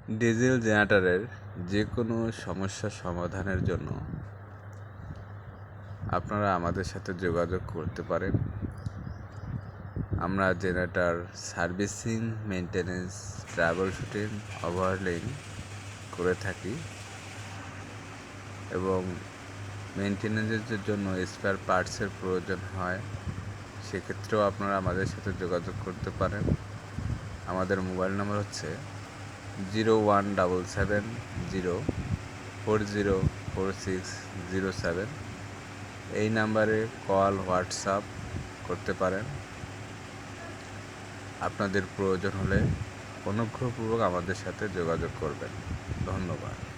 Diesel জেনারেটরের যে কোনো সমস্যা সমাধানের জন্য আপনারা আমাদের সাথে যোগাযোগ করতে পারেন। আমরা generator servicing, maintenance, trouble shooting, overhauling করে থাকি এবং মেইনটেনেন্সের জন্য স্পেয়ার পার্টসের প্রয়োজন হয়, সেক্ষেত্রেও আপনারা আমাদের সাথে যোগাযোগ করতে পারেন। আমাদের মোবাইল নম্বর হচ্ছে 017704046007। এই নাম্বারে কল, হোয়াটসঅ্যাপ করতে পারেন। আপনাদের প্রয়োজন হলে অনুগ্রহপূর্বক আমাদের সাথে যোগাযোগ করবেন। ধন্যবাদ।